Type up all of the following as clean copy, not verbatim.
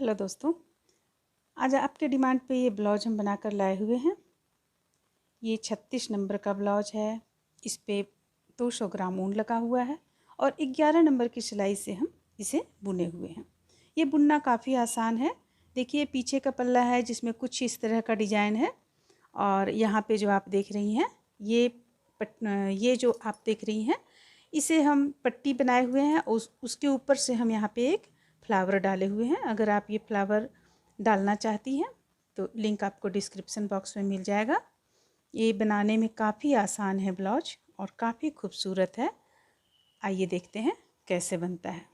Hello दोस्तों, आज आपके डिमांड पे ये ब्लाउज हम बनाकर लाए हुए हैं। ये 36 नंबर का ब्लाउज है। इस पे 200 ग्राम ऊन लगा हुआ है और 11 नंबर की सिलाई से हम इसे बुने हुए हैं। ये बुनना काफ़ी आसान है। देखिए पीछे का पल्ला है जिसमें कुछ इस तरह का डिजाइन है और यहाँ पे जो आप देख रही हैं ये जो आप देख रही हैं इसे हम पट्टी बनाए हुए हैं। उसके ऊपर से हम यहाँ पे एक फ्लावर डाले हुए हैं। अगर आप ये फ्लावर डालना चाहती हैं तो लिंक आपको डिस्क्रिप्शन बॉक्स में मिल जाएगा। ये बनाने में काफ़ी आसान है ब्लाउज और काफ़ी खूबसूरत है। आइए देखते हैं कैसे बनता है।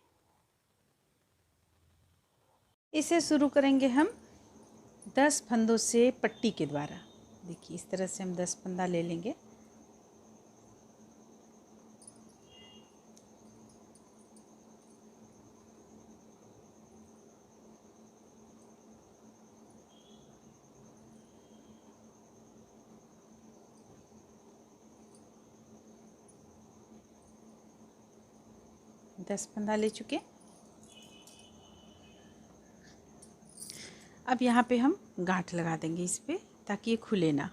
इसे शुरू करेंगे हम 10 फंदों से पट्टी के द्वारा। देखिए इस तरह से हम 10 फंदा ले लेंगे। दस फंदा ले चुके। अब यहाँ पे हम गांठ लगा देंगे इस पे ताकि ये खुले ना।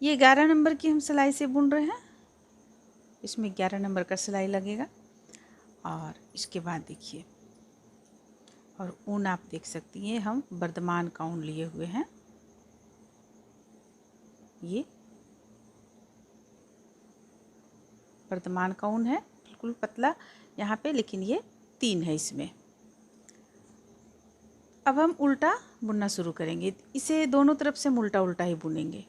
ये 11 नंबर की हम सिलाई से बुन रहे हैं। इसमें 11 नंबर का सिलाई लगेगा और इसके बाद देखिए और ऊन आप देख सकती हैं हम वर्धमान का ऊन लिए हुए हैं। ये वर्धमान का ऊन है, बिल्कुल पतला यहाँ पे, लेकिन ये 3 है इसमें। अब हम उल्टा बुनना शुरू करेंगे। इसे दोनों तरफ से हम उल्टा उल्टा ही बुनेंगे।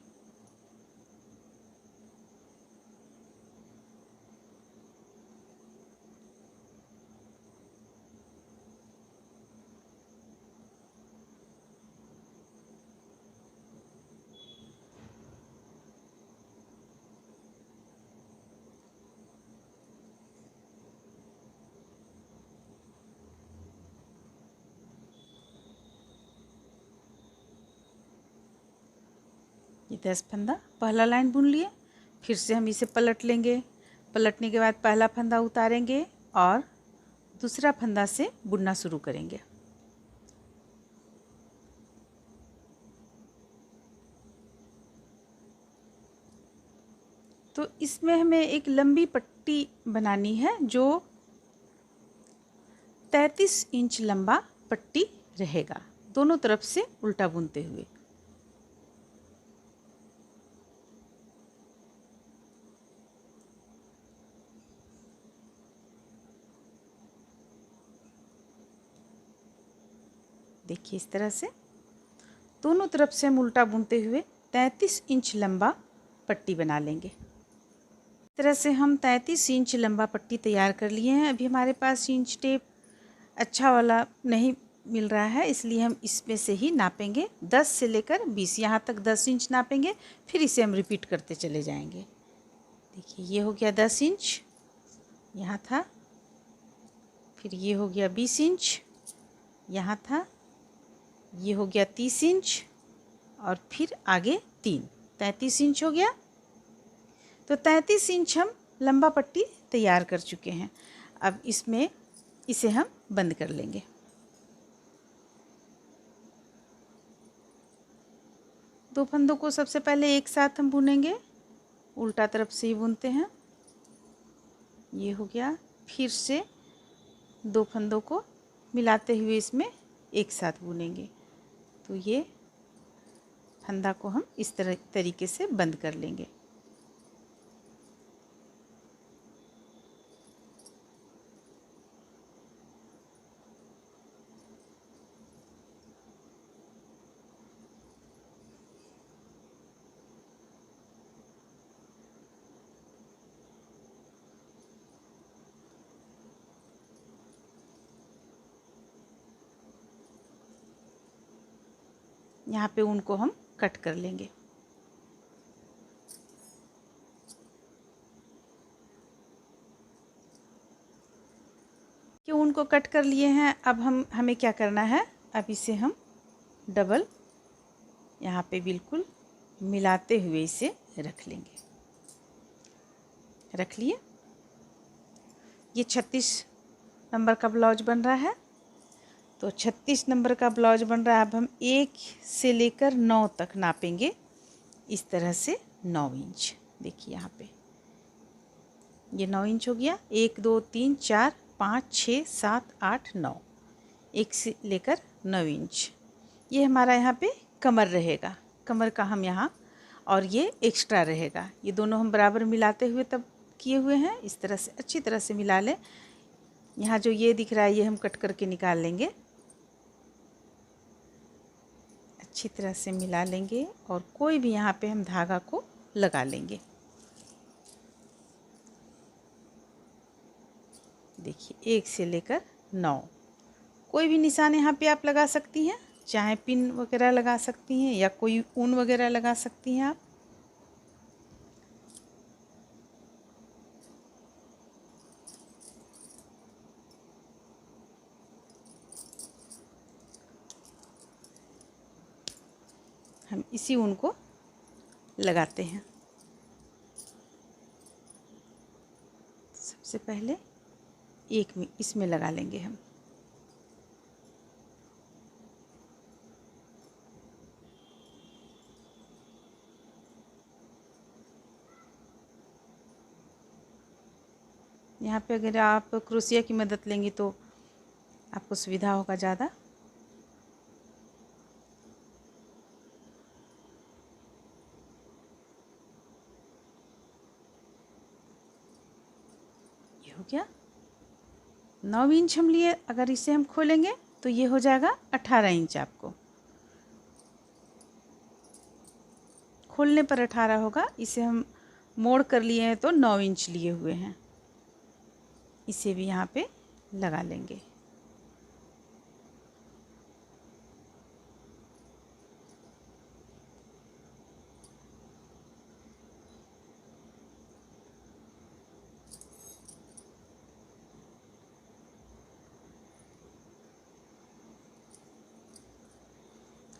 ये 10 फंदा पहला लाइन बुन लिए। फिर से हम इसे पलट लेंगे। पलटने के बाद पहला फंदा उतारेंगे और दूसरा फंदा से बुनना शुरू करेंगे। तो इसमें हमें एक लंबी पट्टी बनानी है जो 33 इंच लंबा पट्टी रहेगा, दोनों तरफ से उल्टा बुनते हुए। देखिए इस तरह से दोनों तरफ से हम उल्टा बुनते हुए 33 इंच लंबा पट्टी बना लेंगे। इस तरह से हम 33 इंच लंबा पट्टी तैयार कर लिए हैं। अभी हमारे पास इंच टेप अच्छा वाला नहीं मिल रहा है, इसलिए हम इसमें से ही नापेंगे। 10 से लेकर 20 यहाँ तक 10 इंच नापेंगे, फिर इसे हम रिपीट करते चले जाएंगे। देखिए ये हो गया 10 इंच यहाँ था, फिर ये हो गया 20 इंच यहाँ था, ये हो गया 30 इंच और फिर आगे 33 इंच हो गया। तो 33 इंच हम लंबा पट्टी तैयार कर चुके हैं। अब इसमें इसे हम बंद कर लेंगे। दो फंदों को सबसे पहले एक साथ हम बुनेंगे, उल्टा तरफ से ही बुनते हैं। ये हो गया। फिर से दो फंदों को मिलाते हुए इसमें एक साथ बुनेंगे। तो ये फंदा को हम इस तरीके से बंद कर लेंगे। यहाँ पे ऊन को हम कट कर लेंगे। कि ऊन को कट कर लिए हैं। अब हमें क्या करना है, अब इसे हम डबल यहाँ पे बिल्कुल मिलाते हुए इसे रख लेंगे। रख लिए। ये 36 नंबर का ब्लाउज बन रहा है। तो 36 नंबर का ब्लाउज बन रहा है। अब हम 1 से लेकर 9 तक नापेंगे, इस तरह से 9 इंच। देखिए यहाँ पे ये 9 इंच हो गया। 1 2 3 4 5 6 7 8 9, 1 से लेकर 9 इंच। ये हमारा यहाँ पे कमर रहेगा, कमर का हम यहाँ, और ये एक्स्ट्रा रहेगा। ये दोनों हम बराबर मिलाते हुए तब किए हुए हैं। इस तरह से अच्छी तरह से मिला लें। यहाँ जो ये दिख रहा है ये हम कट करके निकाल लेंगे। अच्छी तरह से मिला लेंगे और कोई भी यहाँ पे हम धागा को लगा लेंगे। देखिए 1 से लेकर 9, कोई भी निशान यहाँ पे आप लगा सकती हैं, चाहे पिन वगैरह लगा सकती हैं या कोई ऊन वगैरह लगा सकती हैं आप। हम इसी ऊन को लगाते हैं। सबसे पहले एक में इसमें लगा लेंगे हम। यहाँ पे अगर आप क्रोशिया की मदद लेंगी तो आपको सुविधा होगा ज़्यादा। ये हो गया 9 इंच हम लिए। अगर इसे हम खोलेंगे तो ये हो जाएगा 18 इंच। आपको खोलने पर 18 होगा। इसे हम मोड़ कर लिए हैं तो 9 इंच लिए हुए हैं। इसे भी यहाँ पे लगा लेंगे।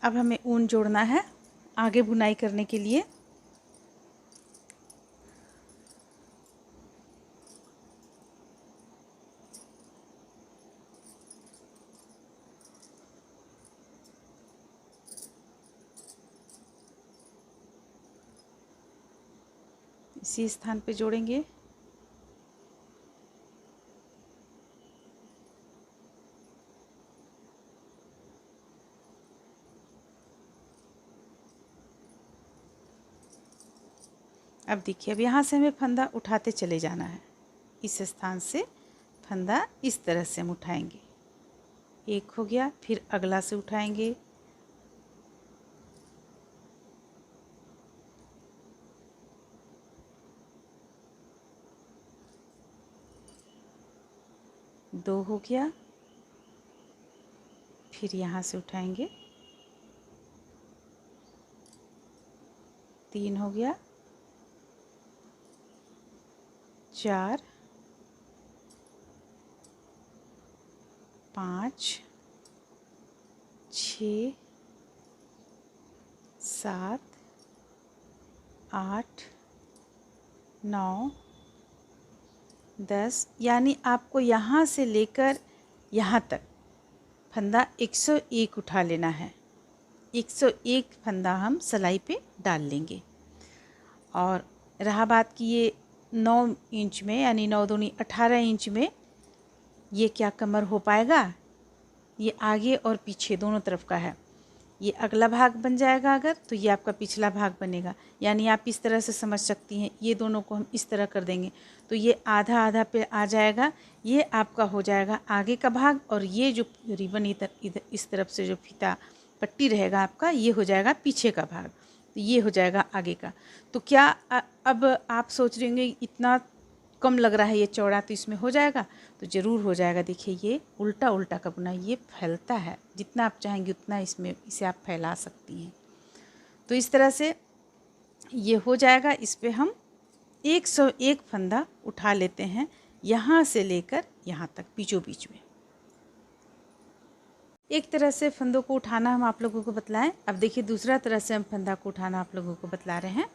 अब हमें ऊन जोड़ना है आगे बुनाई करने के लिए। इसी स्थान पे जोड़ेंगे। अब देखिए, अब यहाँ से हमें फंदा उठाते चले जाना है। इस स्थान से फंदा इस तरह से हम उठाएंगे। एक हो गया, फिर अगला से उठाएंगे। दो हो गया, फिर यहाँ से उठाएंगे। 3 हो गया, 4 5 6 7 8 9 10। यानी आपको यहाँ से लेकर यहाँ तक फंदा 101 उठा लेना है। 101 फंदा हम सिलाई पे डाल लेंगे। और रहा बात कि ये 9 इंच में, यानी 9 दूनी 18 इंच में ये क्या कमर हो पाएगा? ये आगे और पीछे दोनों तरफ का है। ये अगला भाग बन जाएगा अगर, तो ये आपका पिछला भाग बनेगा। यानी आप इस तरह से समझ सकती हैं, ये दोनों को हम इस तरह कर देंगे तो ये आधा आधा पे आ जाएगा। ये आपका हो जाएगा आगे का भाग, और ये जो रिबन इधर इस तरफ से जो फीता पट्टी रहेगा आपका, ये हो जाएगा पीछे का भाग। तो ये हो जाएगा आगे का। तो क्या अब आप सोच रहे होंगे इतना कम लग रहा है ये चौड़ा, तो इसमें हो जाएगा? तो ज़रूर हो जाएगा। देखिए ये उल्टा उल्टा का बुना, ये फैलता है। जितना आप चाहेंगे उतना इसमें इसे आप फैला सकती हैं। तो इस तरह से ये हो जाएगा। इस पर हम 101 फंदा उठा लेते हैं, यहाँ से लेकर यहाँ तक बीचों बीच में। एक तरह से फंदों को उठाना हम आप लोगों को बतलाएं। अब देखिए दूसरा तरह से हम फंदा को उठाना आप लोगों को बतला रहे हैं।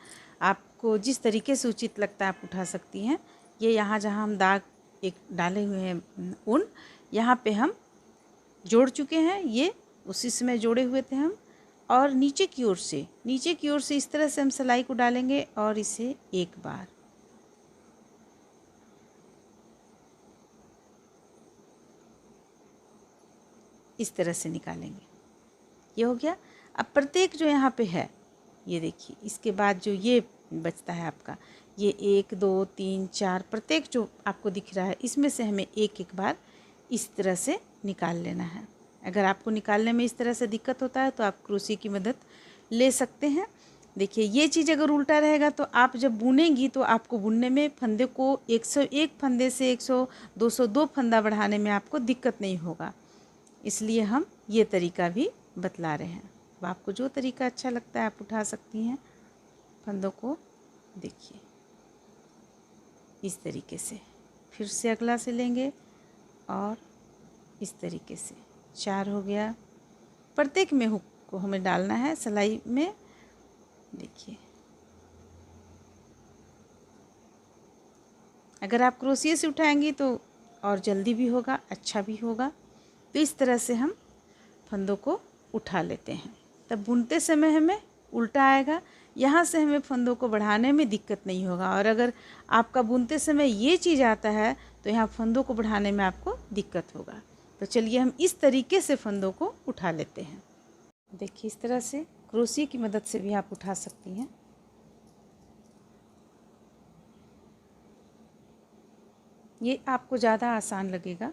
आपको जिस तरीके से उचित लगता है आप उठा सकती हैं। ये यहाँ जहाँ हम दाग एक डाले हुए हैं ऊन, यहाँ पे हम जोड़ चुके हैं, ये उसी समय जोड़े हुए थे हम। और नीचे की ओर से इस तरह से हम सिलाई को डालेंगे और इसे एक बार इस तरह से निकालेंगे। ये हो गया। अब प्रत्येक जो यहाँ पे है, ये देखिए, इसके बाद जो ये बचता है आपका, ये 1 2 3 4 प्रत्येक जो आपको दिख रहा है, इसमें से हमें एक एक बार इस तरह से निकाल लेना है। अगर आपको निकालने में इस तरह से दिक्कत होता है तो आप क्रोशिया की मदद ले सकते हैं। देखिए, ये चीज़ अगर उल्टा रहेगा तो आप जब बुनेंगी तो आपको बुनने में फंदे को 101 फंदे से 100 202 फंदा बढ़ाने में आपको दिक्कत नहीं होगा। इसलिए हम ये तरीका भी बतला रहे हैं। अब आपको जो तरीका अच्छा लगता है आप उठा सकती हैं फंदों को। देखिए, इस तरीके से फिर से अगला से लेंगे और इस तरीके से 4 हो गया। प्रत्येक में हुक को हमें डालना है सिलाई में। देखिए, अगर आप क्रोशिया से उठाएंगी तो और जल्दी भी होगा, अच्छा भी होगा। तो इस तरह से हम फंदों को उठा लेते हैं। तब बुनते समय हमें उल्टा आएगा, यहाँ से हमें फंदों को बढ़ाने में दिक्कत नहीं होगा। और अगर आपका बुनते समय ये चीज़ आता है तो यहाँ फंदों को बढ़ाने में आपको दिक्कत होगा। तो चलिए हम इस तरीके से फंदों को उठा लेते हैं। देखिए, इस तरह से क्रोशिया की मदद से भी आप उठा सकती हैं। ये आपको ज़्यादा आसान लगेगा।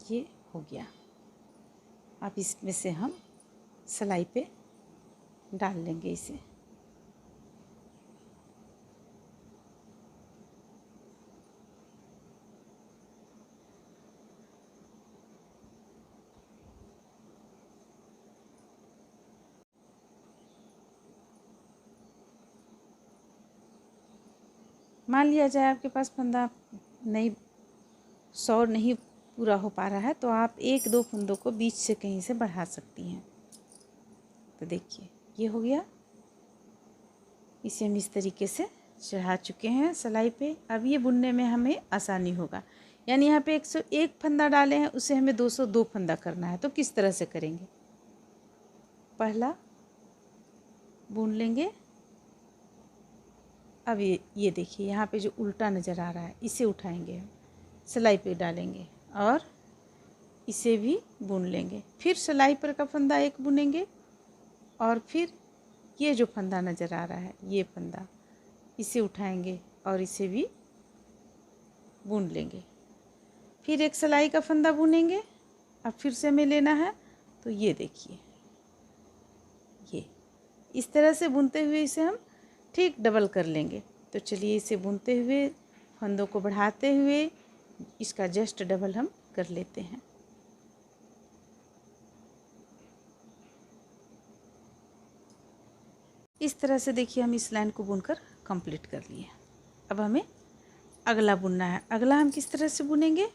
ये हो गया। अब इसमें से हम सिलाई पे डाल लेंगे इसे। मान लिया जाए आपके पास फंदा नहीं 100 नहीं पूरा हो पा रहा है तो आप 1-2 फंदों को बीच से कहीं से बढ़ा सकती हैं। तो देखिए, ये हो गया। इसे हम इस तरीके से चढ़ा चुके हैं सिलाई पे। अब ये बुनने में हमें आसानी होगा। यानी यहाँ पे 101 फंदा डाले हैं, उसे हमें 202 फंदा करना है। तो किस तरह से करेंगे? पहला बुन लेंगे। अब ये देखिए, यहाँ पे जो उल्टा नज़र आ रहा है इसे उठाएंगे, हम सिलाई पे डालेंगे और इसे भी बुन लेंगे। फिर सिलाई पर का फंदा एक बुनेंगे और फिर ये जो फंदा नज़र आ रहा है ये फंदा, इसे उठाएंगे और इसे भी बुन लेंगे। फिर एक सिलाई का फंदा बुनेंगे। अब फिर से हमें लेना है, तो ये देखिए, ये इस तरह से बुनते हुए इसे हम ठीक डबल कर लेंगे। तो चलिए, इसे बुनते हुए फंदों को बढ़ाते हुए इसका जस्ट डबल हम कर लेते हैं। इस तरह से देखिए, हम इस लाइन को बुनकर कंप्लीट कर लिए। अब हमें अगला बुनना है। अगला हम किस तरह से बुनेंगे?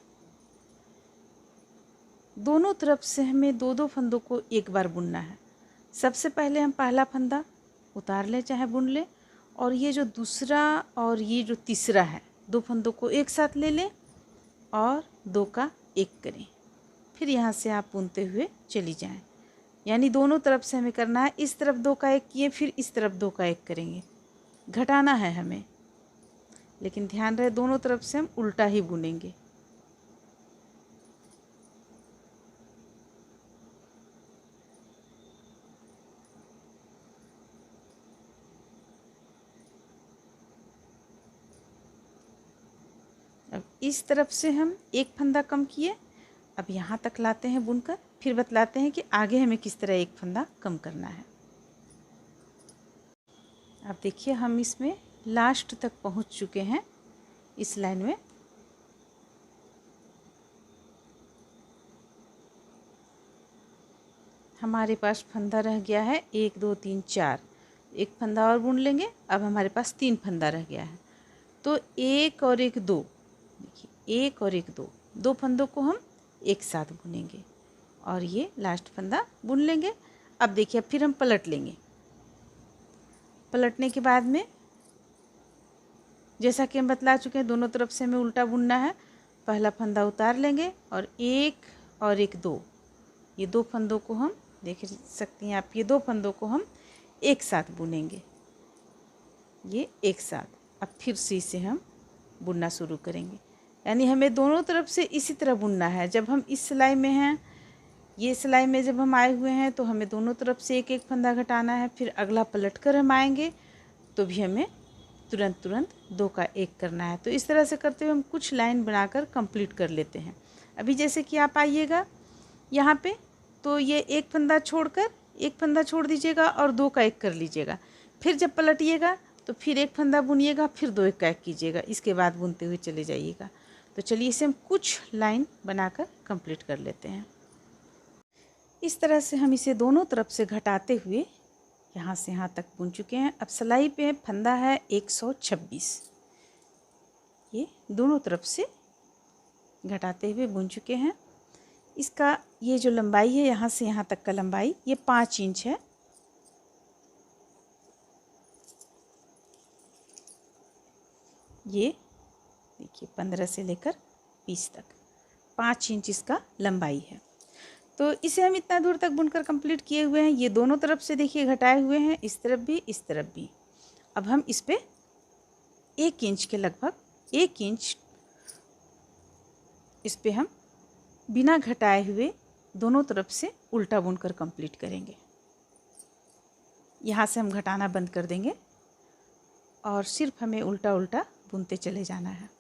दोनों तरफ से हमें 2-2 फंदों को एक बार बुनना है। सबसे पहले हम पहला फंदा उतार लें चाहे बुन लें, और ये जो दूसरा और ये जो तीसरा है, 2 फंदों को एक साथ ले लें और 2 का 1 करें। फिर यहाँ से आप बुनते हुए चली जाएं। यानी दोनों तरफ से हमें करना है। इस तरफ 2 का 1 किए, फिर इस तरफ 2 का 1 करेंगे। घटाना है हमें, लेकिन ध्यान रहे दोनों तरफ से हम उल्टा ही बुनेंगे। अब इस तरफ से हम एक फंदा कम किए, अब यहाँ तक लाते हैं बुनकर, फिर बतलाते हैं कि आगे हमें किस तरह एक फंदा कम करना है। अब देखिए हम इसमें लास्ट तक पहुँच चुके हैं इस लाइन में। हमारे पास फंदा रह गया है 1 2 3 4, एक फंदा और बुन लेंगे। अब हमारे पास 3 फंदा रह गया है, तो 1 और 1 2, देखिए 1 और 1 2, 2 फंदों को हम एक साथ बुनेंगे और ये लास्ट फंदा बुन लेंगे। अब देखिए फिर हम पलट लेंगे। पलटने के बाद में जैसा कि हम बतला चुके हैं दोनों तरफ से हमें उल्टा बुनना है। पहला फंदा उतार लेंगे और 1 और 1 2, ये 2 फंदों को हम देख सकती हैं आप, ये 2 फंदों को हम एक साथ बुनेंगे, ये एक साथ। अब फिर से इसे हम बुनना शुरू करेंगे, यानी हमें दोनों तरफ से इसी तरह बुनना है। जब हम इस सिलाई में हैं, ये सिलाई में जब हम आए हुए हैं तो हमें दोनों तरफ से एक एक फंदा घटाना है। फिर अगला पलट कर हम आएंगे तो भी हमें तुरंत 2 का 1 करना है। तो इस तरह से करते हुए हम कुछ लाइन बनाकर कंप्लीट कर लेते हैं। अभी जैसे कि आप आइएगा यहाँ पे, तो ये एक फंदा छोड़कर एक फंदा छोड़ दीजिएगा और 2 का 1 कर लीजिएगा। फिर जब पलटिएगा तो फिर एक फंदा बुनिएगा, फिर 2 का 1 कीजिएगा, इसके बाद बुनते हुए चले जाइएगा। तो चलिए इसे हम कुछ लाइन बनाकर कंप्लीट कर लेते हैं। इस तरह से हम इसे दोनों तरफ से घटाते हुए यहाँ से यहाँ तक बुन चुके हैं। अब सिलाई पे फंदा है 126, ये दोनों तरफ से घटाते हुए बुन चुके हैं। इसका ये जो लंबाई है यहाँ से यहाँ तक का लंबाई ये 5 इंच है। ये देखिए 15 से लेकर 20 तक 5 इंच इसका लंबाई है। तो इसे हम इतना दूर तक बुनकर कंप्लीट किए हुए हैं। ये दोनों तरफ से देखिए घटाए हुए हैं, इस तरफ भी इस तरफ भी। अब हम इस पे 1 इंच के लगभग 1 इंच इस पे हम बिना घटाए हुए दोनों तरफ से उल्टा बुनकर कंप्लीट करेंगे। यहाँ से हम घटाना बंद कर देंगे और सिर्फ हमें उल्टा उल्टा बुनते चले जाना है।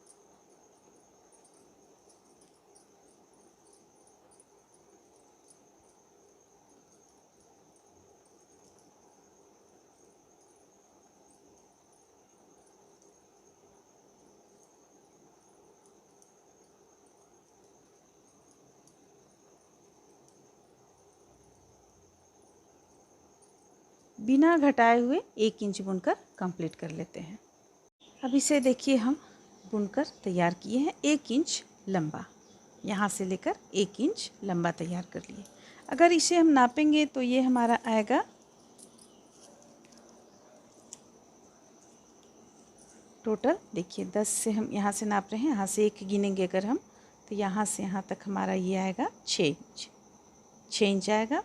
बिना घटाए हुए 1 इंच बुनकर कंप्लीट कर लेते हैं। अब इसे देखिए हम बुनकर तैयार किए हैं 1 इंच लंबा, यहाँ से लेकर 1 इंच लंबा तैयार कर लिए। अगर इसे हम नापेंगे तो ये हमारा आएगा टोटल, देखिए 10 से हम यहाँ से नाप रहे हैं, यहाँ से 1 गिनेंगे अगर हम, तो यहाँ से यहाँ तक हमारा ये आएगा 6 इंच आएगा।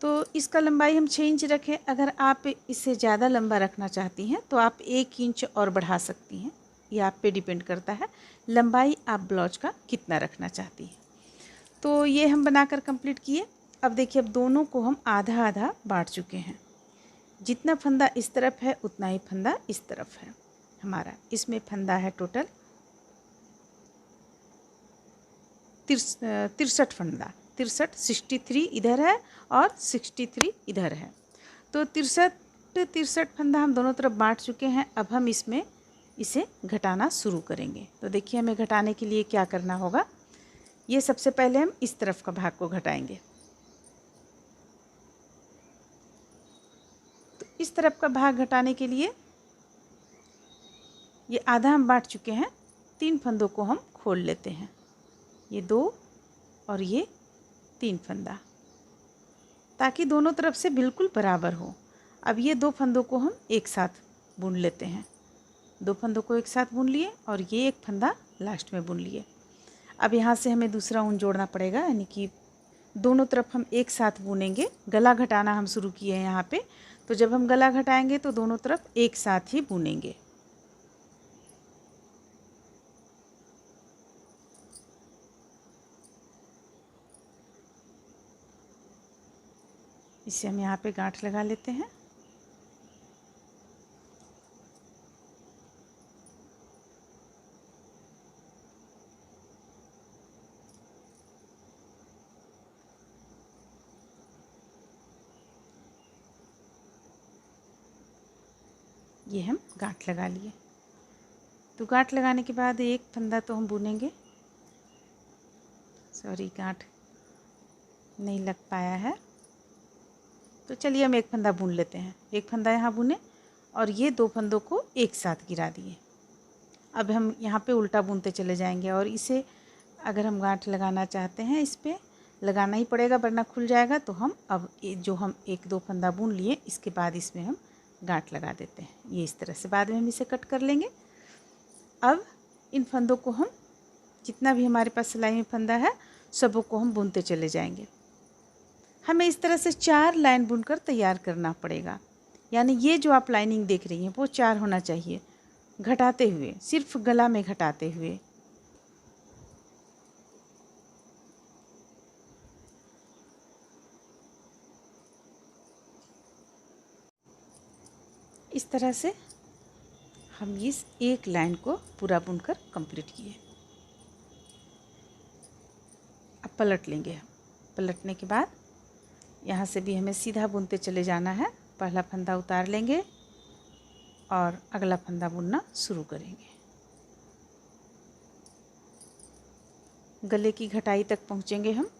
तो इसका लंबाई हम 6 इंच रखें। अगर आप इससे ज़्यादा लंबा रखना चाहती हैं तो आप 1 इंच और बढ़ा सकती हैं, ये आप पे डिपेंड करता है लंबाई आप ब्लाउज का कितना रखना चाहती हैं। तो ये हम बनाकर कंप्लीट किए। अब देखिए अब दोनों को हम आधा आधा बांट चुके हैं। जितना फंदा इस तरफ है उतना ही फंदा इस तरफ है हमारा। इसमें फंदा है टोटल 63 फंदा, 63 इधर है और 63 इधर है। तो 63 फंदा हम दोनों तरफ बांट चुके हैं। अब हम इसमें इसे घटाना शुरू करेंगे। तो देखिए हमें घटाने के लिए क्या करना होगा। ये सबसे पहले हम इस तरफ का भाग को घटाएंगे। तो इस तरफ का भाग घटाने के लिए ये आधा हम बांट चुके हैं, 3 फंदों को हम खोल लेते हैं, ये 2 और ये 3 फंदा, ताकि दोनों तरफ से बिल्कुल बराबर हो। अब ये 2 फंदों को हम एक साथ बुन लेते हैं। 2 फंदों को एक साथ बुन लिए और ये एक फंदा लास्ट में बुन लिए। अब यहाँ से हमें दूसरा ऊन जोड़ना पड़ेगा, यानी कि दोनों तरफ हम एक साथ बुनेंगे। गला घटाना हम शुरू किए हैं यहाँ पे, तो जब हम गला घटाएंगे तो दोनों तरफ एक साथ ही बुनेंगे। इसे हम यहाँ पे गांठ लगा लेते हैं। ये हम गांठ लगा लिए। तो गांठ लगाने के बाद एक फंदा तो हम बुनेंगे, सॉरी गांठ नहीं लग पाया है, तो चलिए हम एक फंदा बुन लेते हैं। एक फंदा यहाँ बुने और ये 2 फंदों को एक साथ गिरा दिए। अब हम यहाँ पे उल्टा बुनते चले जाएंगे और इसे अगर हम गांठ लगाना चाहते हैं इस पर लगाना ही पड़ेगा वरना खुल जाएगा। तो हम अब जो हम 1-2 फंदा बुन लिए इसके बाद इसमें हम गांठ लगा देते हैं। ये इस तरह से बाद में हम इसे कट कर लेंगे। अब इन फंदों को हम जितना भी हमारे पास सिलाई में फंदा है सबों को हम बुनते चले जाएंगे। हमें इस तरह से 4 लाइन बुनकर तैयार करना पड़ेगा, यानी ये जो आप लाइनिंग देख रही हैं वो 4 होना चाहिए, घटाते हुए, सिर्फ गला में घटाते हुए। इस तरह से हम इस एक लाइन को पूरा बुनकर कंप्लीट किए। अब पलट लेंगे हम। पलटने के बाद यहाँ से भी हमें सीधा बुनते चले जाना है। पहला फंदा उतार लेंगे और अगला फंदा बुनना शुरू करेंगे। गले की घटाई तक पहुँचेंगे हम।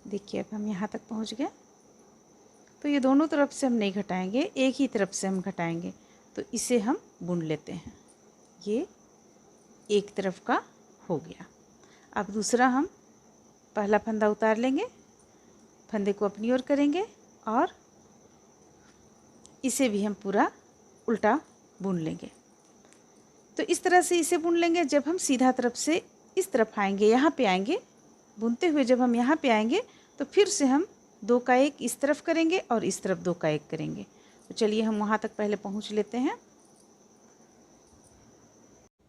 देखिए अब हम यहाँ तक पहुँच गए। तो ये दोनों तरफ से हम नहीं घटाएंगे, एक ही तरफ से हम घटाएंगे। तो इसे हम बुन लेते हैं। ये एक तरफ का हो गया। अब दूसरा हम पहला फंदा उतार लेंगे, फंदे को अपनी ओर करेंगे और इसे भी हम पूरा उल्टा बुन लेंगे। तो इस तरह से इसे बुन लेंगे। जब हम सीधा तरफ से इस तरफ आएंगे, यहाँ पे आएंगे, बुनते हुए जब हम यहाँ पे आएंगे तो फिर से हम 2 का 1 इस तरफ करेंगे और इस तरफ 2 का 1 करेंगे। तो चलिए हम वहाँ तक पहले पहुँच लेते हैं।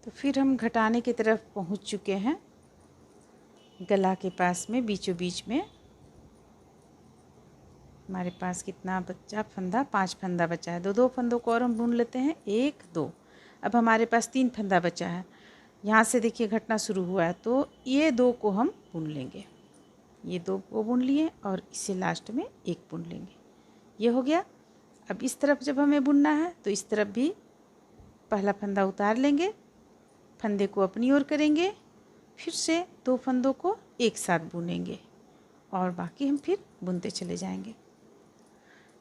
तो फिर हम घटाने की तरफ पहुँच चुके हैं। गला के पास में बीचों बीच में हमारे पास कितना बचा फंदा, 5 फंदा बचा है। 2-2 फंदों को और हम बुन लेते हैं, 1-2। अब हमारे पास 3 फंदा बचा है। यहाँ से देखिए घटना शुरू हुआ है, तो ये 2 को हम बुन लेंगे। ये 2 को बुन लिए और इसे लास्ट में 1 बुन लेंगे। ये हो गया। अब इस तरफ जब हमें बुनना है तो इस तरफ भी पहला फंदा उतार लेंगे, फंदे को अपनी ओर करेंगे, फिर से 2 फंदों को एक साथ बुनेंगे और बाकी हम फिर बुनते चले जाएंगे।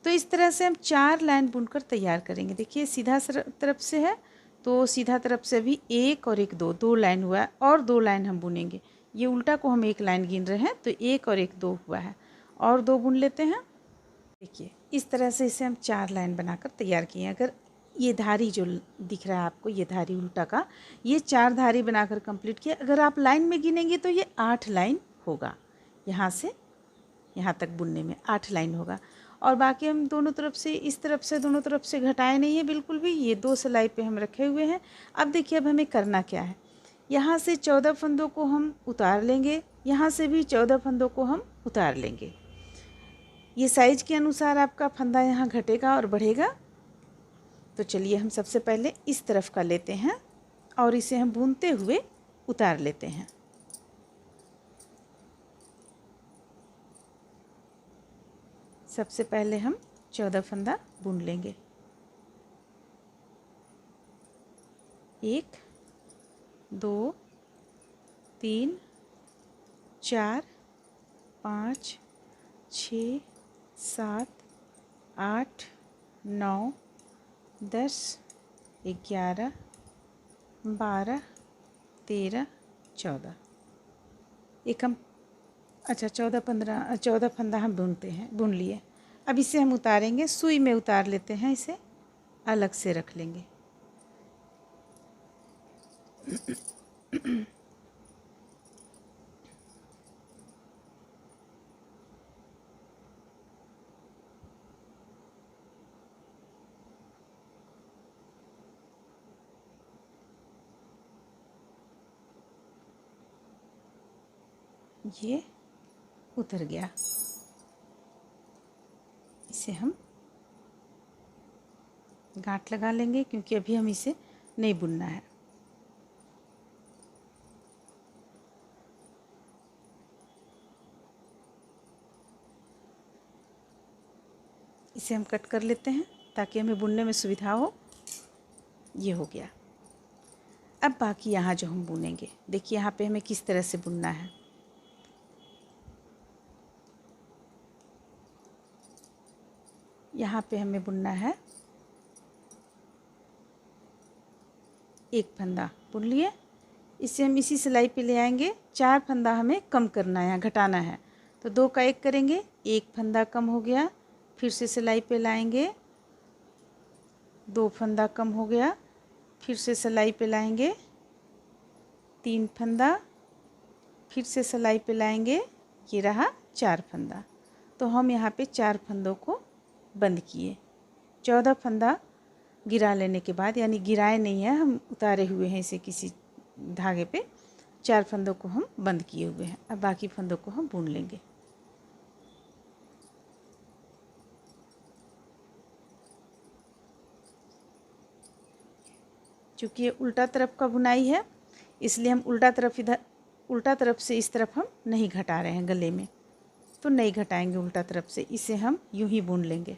तो इस तरह से हम 4 लाइन बुनकर तैयार करेंगे। देखिए सीधा तरफ से है तो सीधा तरफ से भी 1 और 1 2 लाइन हुआ है और 2 लाइन हम बुनेंगे। ये उल्टा को हम 1 लाइन गिन रहे हैं तो 1 और 1 2 हुआ है और 2 बुन लेते हैं। देखिए इस तरह से इसे हम 4 लाइन बनाकर तैयार किए हैं। अगर ये धारी जो दिख रहा है आपको, ये धारी उल्टा का, ये 4 धारी बनाकर कंप्लीट किया। अगर आप लाइन में गिनेंगे तो ये 8 लाइन होगा। यहाँ से यहाँ तक बुनने में 8 लाइन होगा। और बाकी हम दोनों तरफ से, इस तरफ से दोनों तरफ से घटाए नहीं है बिल्कुल भी। ये 2 सिलाई पे हम रखे हुए हैं। अब देखिए अब हमें करना क्या है। यहाँ से 14 फंदों को हम उतार लेंगे, यहाँ से भी 14 फंदों को हम उतार लेंगे। ये साइज के अनुसार आपका फंदा यहाँ घटेगा और बढ़ेगा। तो चलिए हम सबसे पहले इस तरफ का लेते हैं और इसे हम बुनते हुए उतार लेते हैं। सबसे पहले हम 14 फंदा बुन लेंगे। 1 2 3 4 5 6 7 8 9 10 11 12 13 14। एक हम 14 फंदा हम बुन लिए। अब इसे हम उतारेंगे, सुई में उतार लेते हैं, इसे अलग से रख लेंगे। ये उतर गया, इसे हम गांठ लगा लेंगे क्योंकि अभी हम इसे नहीं बुनना है। इसे हम कट कर लेते हैं ताकि हमें बुनने में सुविधा हो। ये हो गया। अब बाकी यहाँ जो हम बुनेंगे, देखिए यहाँ पे हमें किस तरह से बुनना है। यहाँ पे हमें बुनना है एक फंदा बुन लिए। इसे हम इसी सिलाई पे ले आएंगे। 4 फंदा हमें कम करना है, घटाना है, तो 2 का 1 करेंगे, 1 फंदा कम हो गया। फिर से सिलाई पे लाएंगे, 2 फंदा कम हो गया। फिर से सिलाई पे लाएंगे, 3 फंदा, फिर से सिलाई पे लाएंगे, ये रहा 4 फंदा। तो हम यहाँ पे 4 फंदों को बंद किए। 14 फंदा गिरा लेने के बाद, यानी गिराए नहीं है, हम उतारे हुए हैं इसे किसी धागे पे, 4 फंदों को हम बंद किए हुए हैं। अब बाकी फंदों को हम बुन लेंगे। चूँकि ये उल्टा तरफ का बुनाई है, इसलिए हम उल्टा तरफ से इस तरफ हम नहीं घटा रहे हैं गले में, तो नहीं घटाएंगे उल्टा तरफ से, इसे हम यूं ही बुन लेंगे।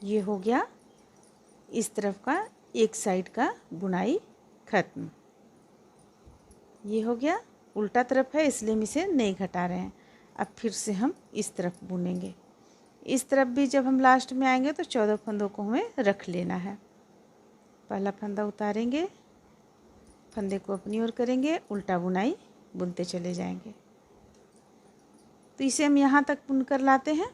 ये हो गया इस तरफ का एक साइड का बुनाई खत्म। ये हो गया, उल्टा तरफ है इसलिए हम इसे नहीं घटा रहे हैं। अब फिर से हम इस तरफ बुनेंगे। इस तरफ भी जब हम लास्ट में आएंगे तो 14 फंदों को हमें रख लेना है। पहला फंदा उतारेंगे, फंदे को अपनी ओर करेंगे, उल्टा बुनाई बुनते चले जाएंगे। तो इसे हम यहाँ तक बुन कर लाते हैं।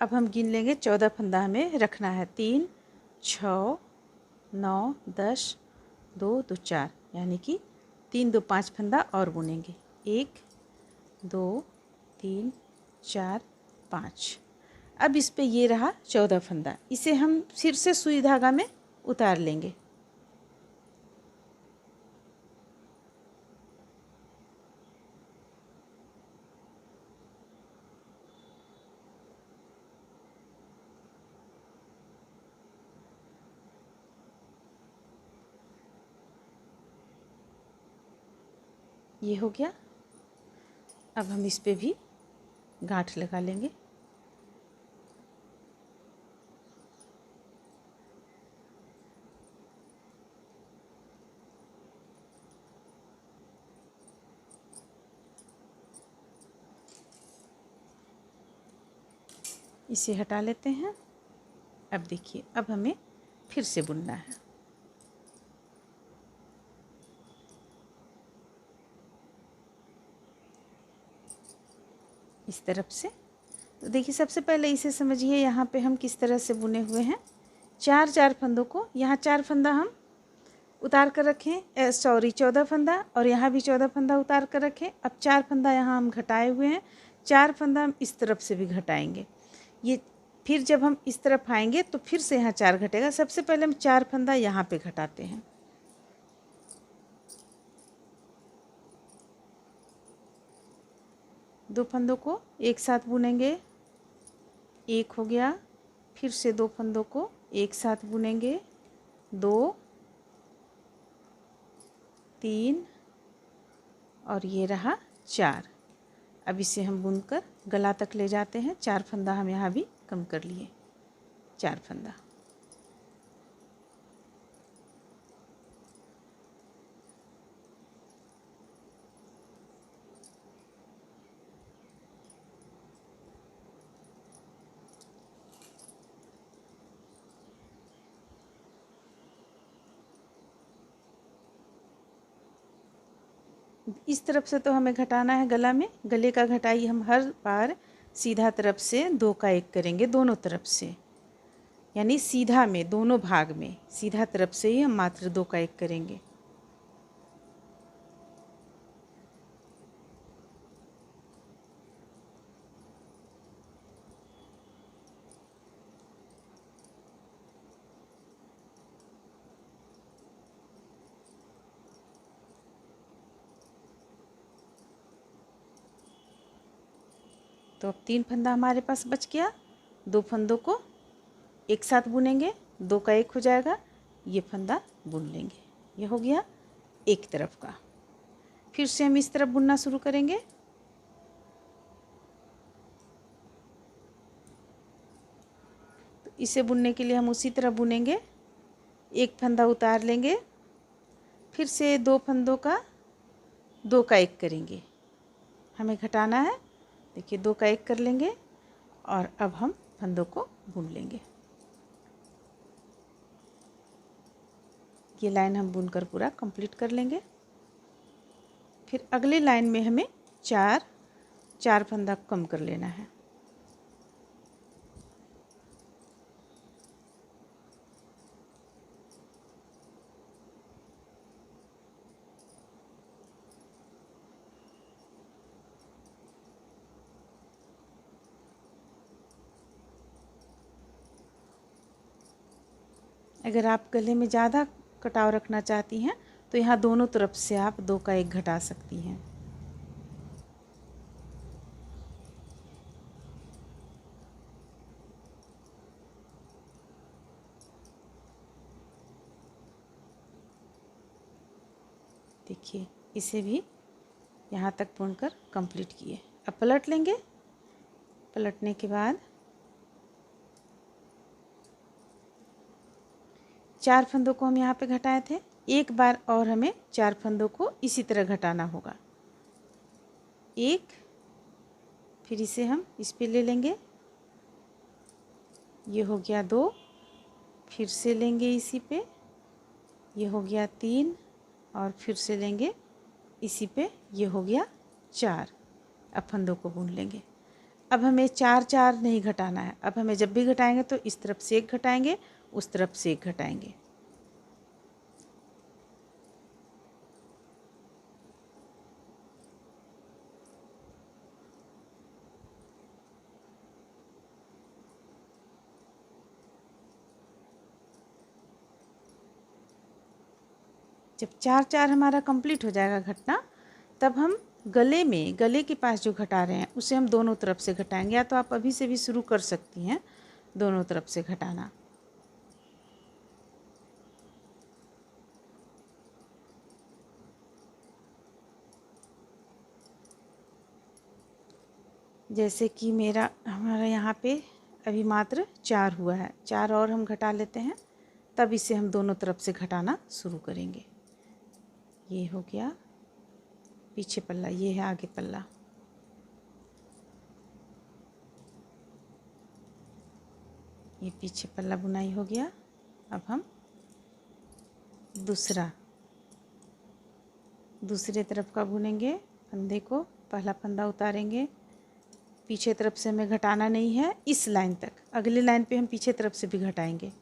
अब हम गिन लेंगे, 14 फंदा हमें रखना है। 3 6 9 10 2 2 4, यानी कि 3 2 5 फंदा और बुनेंगे। 1 2 3 4 5। अब इस पे ये रहा 14 फंदा, इसे हम फिर से सुई धागा में उतार लेंगे। ये हो गया। अब हम इस पे भी गांठ लगा लेंगे। इसे हटा लेते हैं। अब देखिए, अब हमें फिर से बुनना है। इस तरफ से तो देखिए, सबसे पहले इसे समझिए, यहाँ पे हम किस तरह से बुने हुए हैं। 4 4 फंदों को, यहाँ 4 फंदा हम उतार कर रखें, 14 फंदा, और यहाँ भी 14 फंदा उतार कर रखें। अब 4 फंदा यहाँ हम घटाए हुए हैं, 4 फंदा हम इस तरफ से भी घटाएंगे। ये फिर जब हम इस तरफ आएंगे तो फिर से यहाँ 4 घटेगा। सबसे पहले हम 4 फंदा यहाँ पे घटाते हैं, दो फंदों को एक साथ बुनेंगे, एक हो गया। फिर से दो फंदों को एक साथ बुनेंगे, दो, तीन और ये रहा चार। अब इसे हम बुनकर गला तक ले जाते हैं। चार फंदा हम यहाँ भी कम कर लिए, चार फंदा। इस तरफ से तो हमें घटाना है गला में। गले का घटाई हम हर बार सीधा तरफ से दो का एक करेंगे, दोनों तरफ से, यानी सीधा में, दोनों भाग में सीधा तरफ से ही हम मात्र दो का एक करेंगे। तो अब तीन फंदा हमारे पास बच गया। दो फंदों को एक साथ बुनेंगे, दो का एक हो जाएगा, ये फंदा बुन लेंगे। ये हो गया एक तरफ का। फिर से हम इस तरफ बुनना शुरू करेंगे। तो इसे बुनने के लिए हम उसी तरह बुनेंगे। एक फंदा उतार लेंगे, फिर से दो फंदों का दो का एक करेंगे। हमें घटाना है, देखिए दो का एक कर लेंगे और अब हम फंदों को बुन लेंगे। ये लाइन हम बुनकर पूरा कंप्लीट कर लेंगे। फिर अगले लाइन में हमें चार फंदा कम कर लेना है। अगर आप गले में ज़्यादा कटाव रखना चाहती हैं तो यहाँ दोनों तरफ से आप दो का एक घटा सकती हैं। देखिए इसे भी यहाँ तक बुनकर कंप्लीट किए। अब पलट लेंगे। पलटने के बाद चार फंदों को हम यहाँ पे घटाए थे, एक बार और हमें चार फंदों को इसी तरह घटाना होगा। एक, फिर इसे हम इस पे ले लेंगे, ये हो गया दो, फिर से लेंगे इसी पे, ये हो गया तीन और फिर से लेंगे इसी पे, ये हो गया चार। अब फंदों को बुन लेंगे। अब हमें चार चार नहीं घटाना है। अब हमें जब भी घटाएंगे तो इस तरफ से एक घटाएंगे, उस तरफ से एक घटाएंगे। जब चार चार हमारा कंप्लीट हो जाएगा घटना, तब हम गले के पास जो घटा रहे हैं उसे हम दोनों तरफ से घटाएंगे। या तो आप अभी से भी शुरू कर सकती हैं दोनों तरफ से घटाना। जैसे कि हमारा यहाँ पे अभी मात्र चार हुआ है, चार और हम घटा लेते हैं, तब इसे हम दोनों तरफ से घटाना शुरू करेंगे। ये हो गया पीछे पल्ला, ये है आगे पल्ला। ये पीछे पल्ला बुनाई हो गया। अब हम दूसरे तरफ का बुनेंगे। फंदे को पहला फंदा उतारेंगे, पीछे तरफ से हमें घटाना नहीं है इस लाइन तक। अगले लाइन पे हम पीछे तरफ से भी घटाएंगे।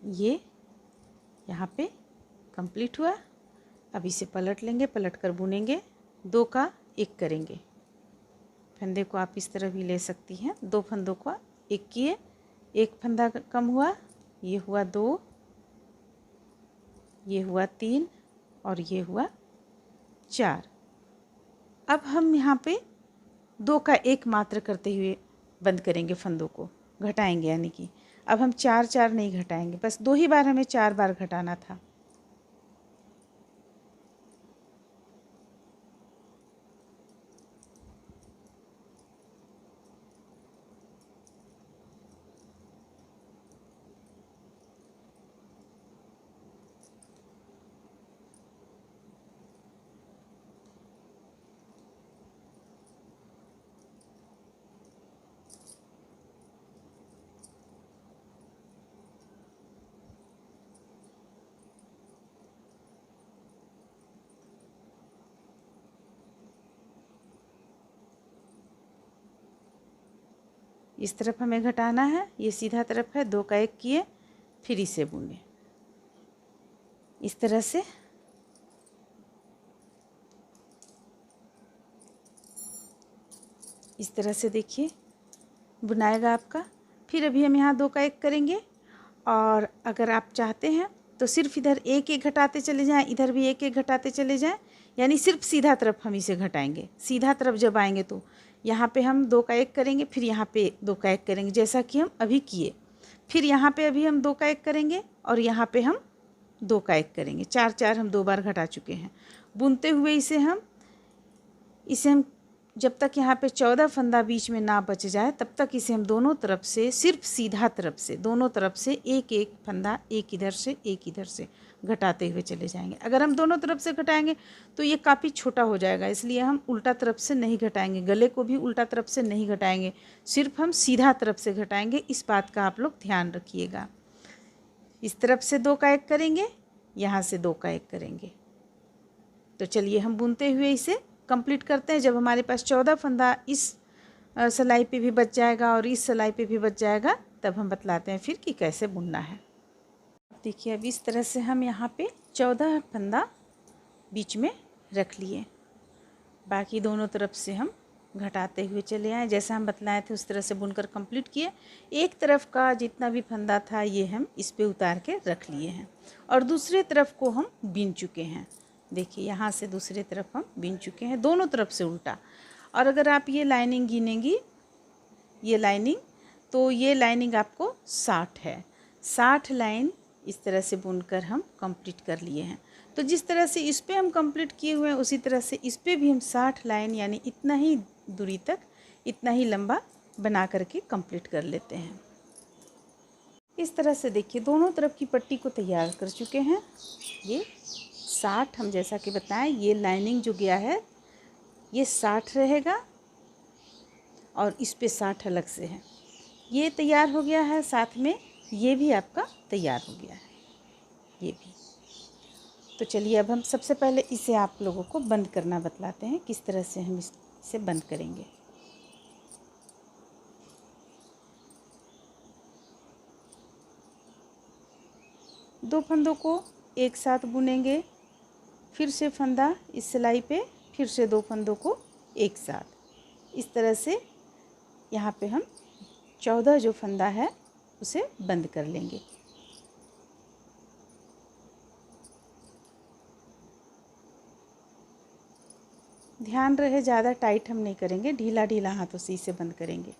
ये यहाँ पे कंप्लीट हुआ। अब इसे पलट लेंगे, पलट कर बुनेंगे, 2 का 1 करेंगे। फंदे को आप इस तरह भी ले सकती हैं। 2 फंदों का 1 किए, 1 फंदा कम हुआ, ये हुआ 2, ये हुआ 3 और ये हुआ 4। अब हम यहाँ पे 2 का 1 मात्र करते हुए बंद करेंगे, फंदों को घटाएंगे, यानी कि अब हम 4 नहीं घटाएंगे, बस 2 ही बार हमें 4 बार घटाना था। इस तरफ हमें घटाना है, ये सीधा तरफ है, 2 का 1 किए, फिर इसे बुने इस तरह से। इस तरह से देखिए बुनाएगा आपका। फिर अभी हम यहाँ 2 का 1 करेंगे, और अगर आप चाहते हैं तो सिर्फ इधर 1 घटाते चले जाएं, इधर भी 1 घटाते चले जाएं, यानी सिर्फ सीधा तरफ हम इसे घटाएंगे। सीधा तरफ जब आएंगे तो यहाँ पे हम 2 का 1 करेंगे, फिर यहाँ पे 2 का 1 करेंगे, जैसा कि हम अभी किए। फिर यहाँ पे अभी हम 2 का 1 करेंगे और यहाँ पे हम 2 का 1 करेंगे। 4 हम 2 बार घटा चुके हैं। बुनते हुए इसे हम जब तक यहाँ पे 14 फंदा बीच में ना बच जाए तब तक इसे हम दोनों तरफ से, सिर्फ सीधा तरफ से, दोनों तरफ से 1 फंदा, 1 इधर से 1 इधर से घटाते हुए चले जाएंगे। अगर हम दोनों तरफ से घटाएंगे तो ये काफ़ी छोटा हो जाएगा, इसलिए हम उल्टा तरफ से नहीं घटाएंगे, गले को भी उल्टा तरफ से नहीं घटाएंगे, सिर्फ हम सीधा तरफ से घटाएंगे। इस बात का आप लोग ध्यान रखिएगा। इस तरफ से 2 का 1 करेंगे, यहाँ से 2 का 1 करेंगे। तो चलिए हम बुनते हुए इसे कंप्लीट करते हैं। जब हमारे पास 14 फंदा इस सिलाई पे भी बच जाएगा और इस सिलाई पे भी बच जाएगा, तब हम बतलाते हैं फिर कि कैसे बुनना है। देखिए अब इस तरह से हम यहाँ पे 14 फंदा बीच में रख लिए। बाकी दोनों तरफ से हम घटाते हुए चले आए, जैसा हम बतलाए थे उस तरह से बुनकर कंप्लीट किए। एक तरफ का जितना भी फंदा था ये हम इस पे उतार के रख लिए हैं, और दूसरे तरफ को हम बीन चुके हैं। देखिए यहाँ से दूसरे तरफ हम बीन चुके हैं, दोनों तरफ से उल्टा। और अगर आप ये लाइनिंग गिनेंगी, ये लाइनिंग, तो ये लाइनिंग आपको 60 है। 60 लाइन इस तरह से बुनकर हम कंप्लीट कर लिए हैं। तो जिस तरह से इस पे हम कंप्लीट किए हुए हैं उसी तरह से इस पे भी हम 60 लाइन, यानी इतना ही दूरी तक, इतना ही लंबा बना करके कंप्लीट कर लेते हैं। इस तरह से देखिए दोनों तरफ की पट्टी को तैयार कर चुके हैं। ये 60 हम जैसा कि बताएं, ये लाइनिंग जो गया है ये 60 रहेगा और इस पे 60 अलग से है। ये तैयार हो गया है, साथ में ये भी आपका तैयार हो गया है, ये भी। तो चलिए अब हम सबसे पहले इसे आप लोगों को बंद करना बतलाते हैं, किस तरह से हम इसे बंद करेंगे। दो फंदों को एक साथ बुनेंगे, फिर से फंदा इस सिलाई पे, फिर से 2 फंदों को एक साथ। इस तरह से यहाँ पे हम 14 जो फंदा है उसे बंद कर लेंगे। ध्यान रहे ज़्यादा टाइट हम नहीं करेंगे, ढीला ढीला हाथों से इसे बंद करेंगे।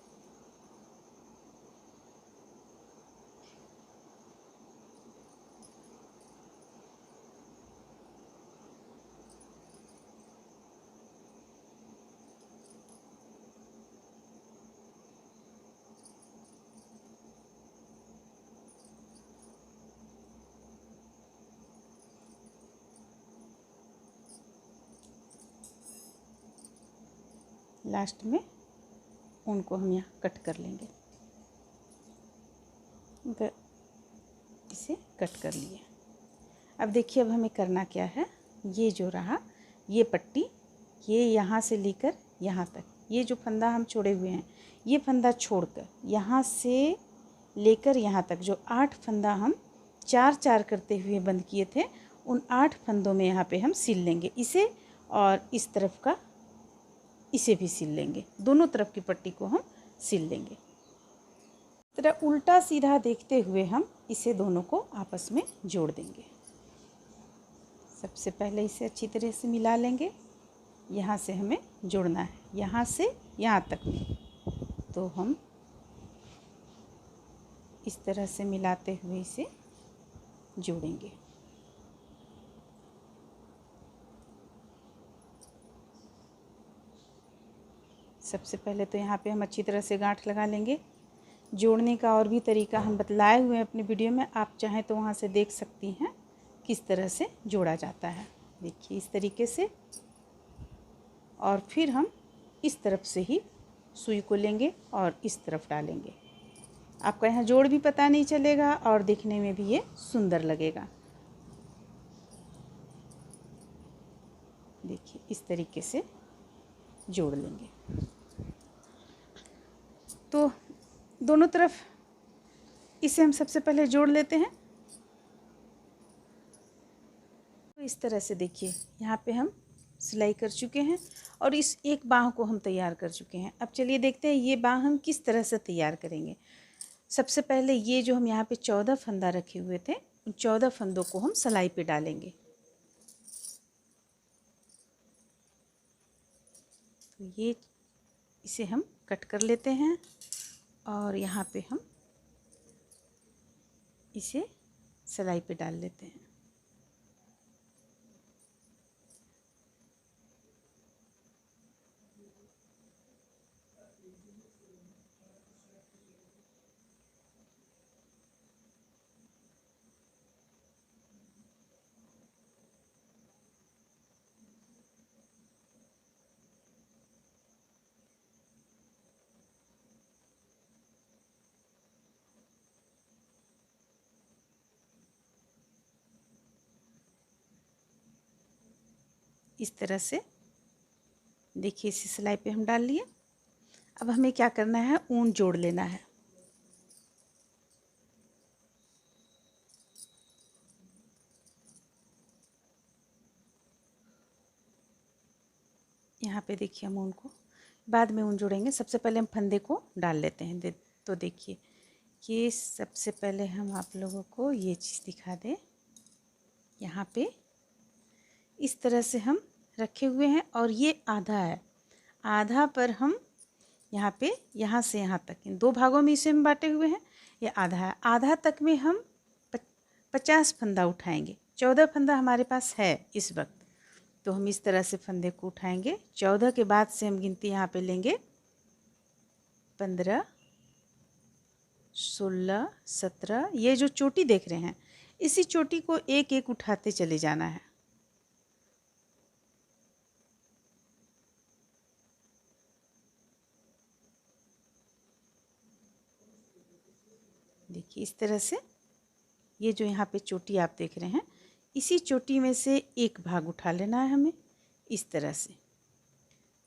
लास्ट में ऊन को हम यहाँ कट कर लेंगे। इसे कट कर लिए। अब देखिए अब हमें करना क्या है। ये जो रहा ये पट्टी, ये यहाँ से लेकर यहाँ तक, ये जो फंदा हम छोड़े हुए हैं, ये फंदा छोड़कर यहाँ से लेकर यहाँ तक जो 8 फंदा हम 4 4 करते हुए बंद किए थे, उन 8 फंदों में यहाँ पे हम सिल लेंगे इसे, और इस तरफ का इसे भी सिल लेंगे। दोनों तरफ की पट्टी को हम सिल लेंगे। तरह उल्टा सीधा देखते हुए हम इसे दोनों को आपस में जोड़ देंगे। सबसे पहले इसे अच्छी तरह से मिला लेंगे। यहाँ से हमें जोड़ना है, यहाँ से यहाँ तक में, तो हम इस तरह से मिलाते हुए इसे जोड़ेंगे। सबसे पहले तो यहाँ पे हम अच्छी तरह से गांठ लगा लेंगे। जोड़ने का और भी तरीका हम बतलाए हुए हैं अपनी वीडियो में, आप चाहें तो वहाँ से देख सकती हैं किस तरह से जोड़ा जाता है। देखिए इस तरीके से, और फिर हम इस तरफ से ही सुई को लेंगे और इस तरफ डालेंगे। आपका यहाँ जोड़ भी पता नहीं चलेगा और देखने में भी ये सुंदर लगेगा। देखिए इस तरीके से जोड़ लेंगे। तो दोनों तरफ इसे हम सबसे पहले जोड़ लेते हैं। तो इस तरह से देखिए यहाँ पे हम सिलाई कर चुके हैं और इस एक बाह को हम तैयार कर चुके हैं। अब चलिए देखते हैं ये बाह हम किस तरह से तैयार करेंगे। सबसे पहले ये जो हम यहाँ पे 14 फंदा रखे हुए थे, उन 14 फंदों को हम सिलाई पे डालेंगे। तो ये इसे हम कट कर लेते हैं और यहाँ पे हम इसे सिलाई पे डाल लेते हैं। इस तरह से देखिए इसी सिलाई पे हम डाल लिए। अब हमें क्या करना है, ऊन जोड़ लेना है। यहाँ पे देखिए हम ऊन को बाद में ऊन जोड़ेंगे, सबसे पहले हम फंदे को डाल लेते हैं। तो देखिए ये सबसे पहले हम आप लोगों को ये चीज़ दिखा दें। यहाँ पे इस तरह से हम रखे हुए हैं और ये आधा है, आधा पर हम यहाँ पे यहाँ से यहाँ तक इन 2 भागों में इसे हम बांटे हुए हैं। ये आधा है, आधा तक में हम 50 फंदा उठाएंगे। 14 फंदा हमारे पास है इस वक्त, तो हम इस तरह से फंदे को उठाएंगे। 14 के बाद से हम गिनती यहाँ पे लेंगे 15, 16, 17। ये जो चोटी देख रहे हैं, इसी चोटी को एक एक उठाते चले जाना है। देखिए इस तरह से ये जो यहाँ पे चोटी आप देख रहे हैं, इसी चोटी में से एक भाग उठा लेना है हमें इस तरह से।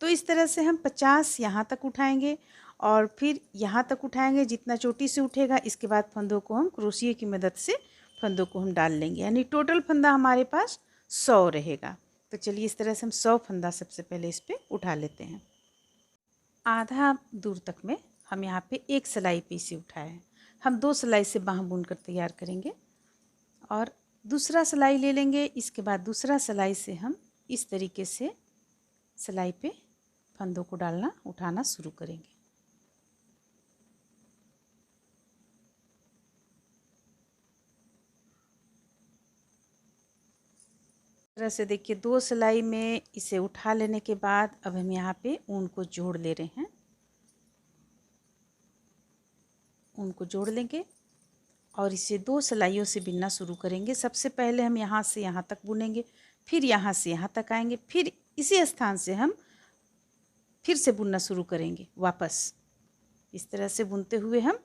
तो इस तरह से हम 50 यहाँ तक उठाएंगे और फिर यहाँ तक उठाएंगे जितना चोटी से उठेगा। इसके बाद फंदों को हम क्रोशिया की मदद से फंदों को हम डाल लेंगे, यानी टोटल फंदा हमारे पास 100 रहेगा। तो चलिए इस तरह से हम 100 फंदा सबसे पहले इस पर उठा लेते हैं। आधा दूर तक में हम यहाँ पे एक सिलाई पे इसे उठाए हैं। हम 2 सिलाई से बाह बुन कर तैयार करेंगे और दूसरा सिलाई ले लेंगे। इसके बाद दूसरा सिलाई से हम इस तरीके से सिलाई पे फंदों को डालना उठाना शुरू करेंगे। तरह से देखिए 2 सिलाई में इसे उठा लेने के बाद अब हम यहाँ पे ऊन को जोड़ ले रहे हैं। ऊन को जोड़ लेंगे और इसे 2 सिलाइयों से बिनना शुरू करेंगे। सबसे पहले हम यहाँ से यहाँ तक बुनेंगे, फिर यहाँ से यहाँ तक आएंगे, फिर इसी स्थान से हम फिर से बुनना शुरू करेंगे वापस। इस तरह से बुनते हुए हम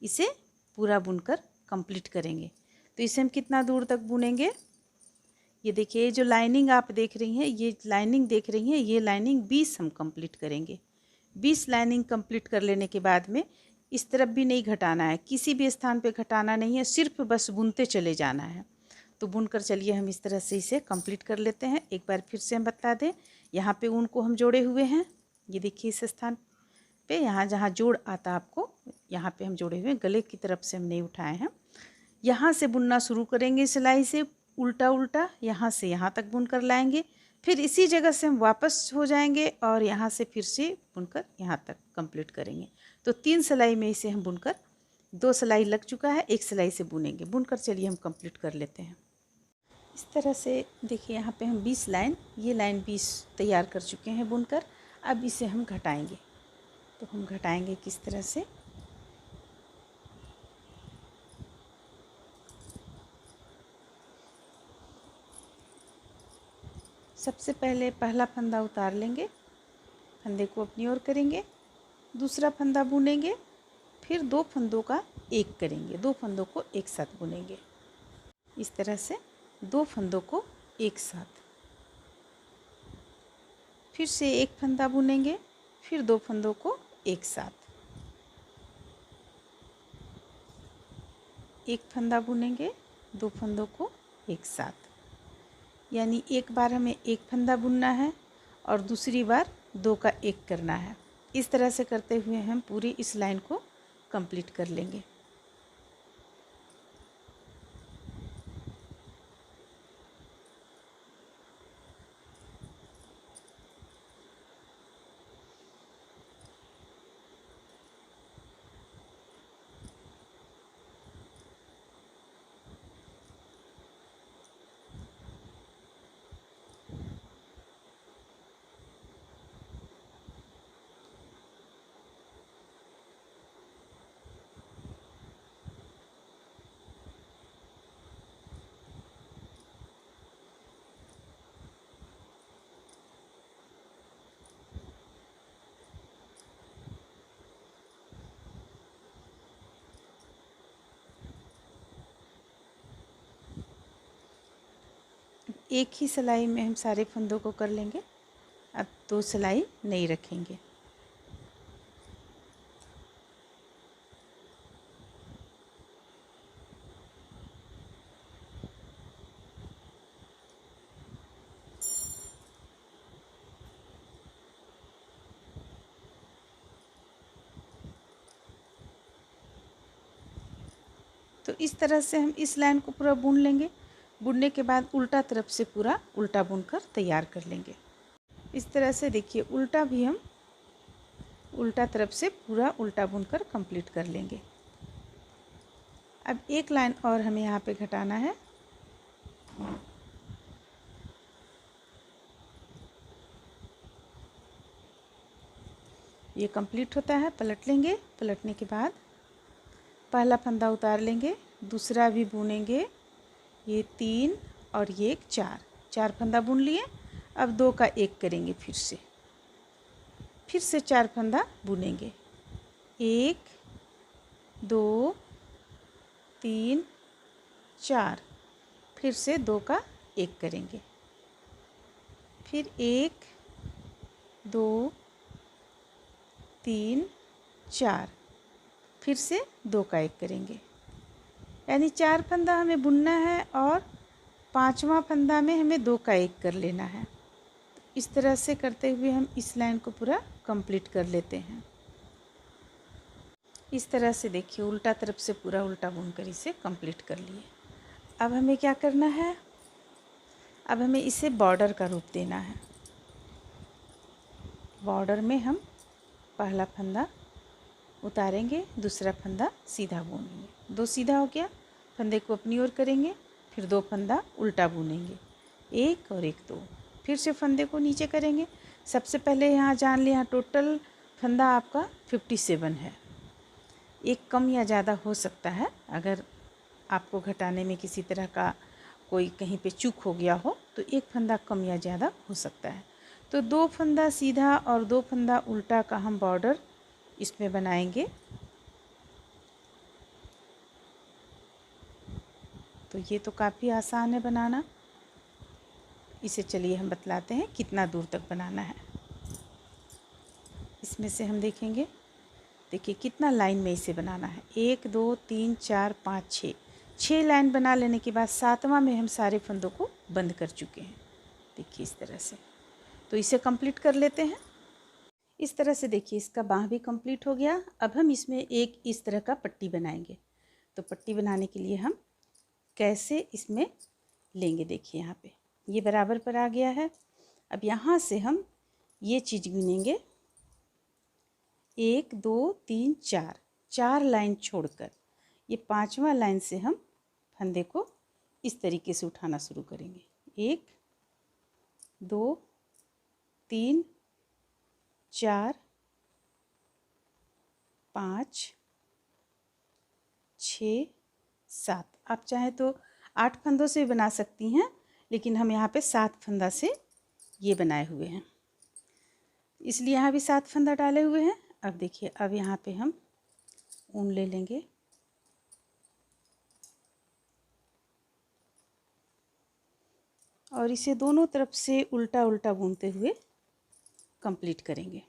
इसे पूरा बुनकर कंप्लीट करेंगे। तो इसे हम कितना दूर तक बुनेंगे, ये देखिए जो लाइनिंग आप देख रही हैं, ये लाइनिंग देख रही हैं, ये लाइनिंग 20 हम कंप्लीट करेंगे। 20 लाइनिंग कंप्लीट कर लेने के बाद में इस तरफ भी नहीं घटाना है, किसी भी स्थान पे घटाना नहीं है, सिर्फ बस बुनते चले जाना है। तो बुनकर चलिए हम इस तरह से इसे कंप्लीट कर लेते हैं। एक बार फिर से हम बता दें, यहाँ पे ऊन को हम जोड़े हुए हैं, ये देखिए इस स्थान पे, यहाँ जहाँ जोड़ आता आपको, यहाँ पे हम जोड़े हुए हैं, गले की तरफ से हम नहीं उठाए हैं। यहाँ से बुनना शुरू करेंगे सिलाई से उल्टा उल्टा, यहाँ से यहाँ तक बुनकर लाएंगे, फिर इसी जगह से हम वापस हो जाएंगे और यहाँ से फिर से बुनकर यहाँ तक कंप्लीट करेंगे। तो 3 सिलाई में इसे हम बुनकर, 2 सिलाई लग चुका है, 1 सिलाई से बुनेंगे। बुनकर चलिए हम कंप्लीट कर लेते हैं। इस तरह से देखिए यहाँ पे हम 20 लाइन, ये लाइन 20 तैयार कर चुके हैं बुनकर। अब इसे हम घटाएंगे, तो हम घटाएंगे किस तरह से, सबसे पहले पहला फंदा उतार लेंगे, फंदे को अपनी ओर करेंगे, दूसरा फंदा बुनेंगे, फिर 2 फंदों का एक करेंगे, 2 फंदों को एक साथ बुनेंगे। इस तरह से 2 फंदों को एक साथ, फिर से एक फंदा बुनेंगे, फिर 2 फंदों को एक साथ, एक फंदा बुनेंगे, 2 फंदों को एक साथ, यानी एक बार हमें एक फंदा बुनना है और दूसरी बार 2 का एक करना है। इस तरह से करते हुए हम पूरी इस लाइन को कंप्लीट कर लेंगे। एक ही सिलाई में हम सारे फंदों को कर लेंगे, अब 2 सिलाई नहीं रखेंगे। तो इस तरह से हम इस लाइन को पूरा बुन लेंगे। बुनने के बाद उल्टा तरफ से पूरा उल्टा बुनकर तैयार कर लेंगे। इस तरह से देखिए उल्टा भी हम उल्टा तरफ से पूरा उल्टा बुनकर कंप्लीट कर लेंगे। अब एक लाइन और हमें यहाँ पे घटाना है। ये कंप्लीट होता है, पलट लेंगे, पलटने के बाद पहला फंदा उतार लेंगे, दूसरा भी बुनेंगे, ये 3 और ये एक 4 फंदा बुन लिए। अब 2 का एक करेंगे, फिर से 4 फंदा बुनेंगे, 1 2 3 4, फिर से 2 का एक करेंगे, फिर 1 2 3 4, फिर से 2 का एक करेंगे, यानी 4 फंदा हमें बुनना है और 5वां फंदा में हमें 2 का एक कर लेना है। इस तरह से करते हुए हम इस लाइन को पूरा कंप्लीट कर लेते हैं। इस तरह से देखिए उल्टा तरफ से पूरा उल्टा बुनकर इसे कंप्लीट कर लिए। अब हमें क्या करना है, अब हमें इसे बॉर्डर का रूप देना है। बॉर्डर में हम पहला फंदा उतारेंगे, दूसरा फंदा सीधा बुनेंगे, 2 सीधा हो गया, फंदे को अपनी ओर करेंगे, फिर 2 फंदा उल्टा बुनेंगे, 1 और 1 2, फिर से फंदे को नीचे करेंगे। सबसे पहले यहाँ जान लिया, टोटल फंदा आपका 57 है। एक कम या ज़्यादा हो सकता है, अगर आपको घटाने में किसी तरह का कोई कहीं पे चूक हो गया हो तो एक फंदा कम या ज़्यादा हो सकता है। तो 2 फंदा सीधा और 2 फंदा उल्टा का हम बॉर्डर इसमें बनाएंगे। तो ये तो काफ़ी आसान है बनाना, इसे चलिए हम बतलाते हैं कितना दूर तक बनाना है। इसमें से हम देखेंगे देखिए कितना लाइन में इसे बनाना है, 1 2 3 4 5 6, 6 लाइन बना लेने के बाद 7वां में हम सारे फंदों को बंद कर चुके हैं। देखिए इस तरह से, तो इसे कंप्लीट कर लेते हैं। इस तरह से देखिए इसका बाँह भी कंप्लीट हो गया। अब हम इसमें एक इस तरह का पट्टी बनाएंगे। तो पट्टी बनाने के लिए हम कैसे इसमें लेंगे, देखिए यहाँ पे ये बराबर पर आ गया है। अब यहाँ से हम ये चीज़ गिनेंगे, 1 2 3 4, 4 लाइन छोड़कर ये 5वां लाइन से हम फंदे को इस तरीके से उठाना शुरू करेंगे। 1 2 3 4 5 6 7, आप चाहे तो 8 फंदों से बना सकती हैं, लेकिन हम यहाँ पे 7 फंदा से ये बनाए हुए हैं, इसलिए यहाँ भी 7 फंदा डाले हुए हैं। अब देखिए, अब यहाँ पे हम ऊन ले लेंगे और इसे दोनों तरफ से उल्टा उल्टा बुनते हुए कंप्लीट करेंगे।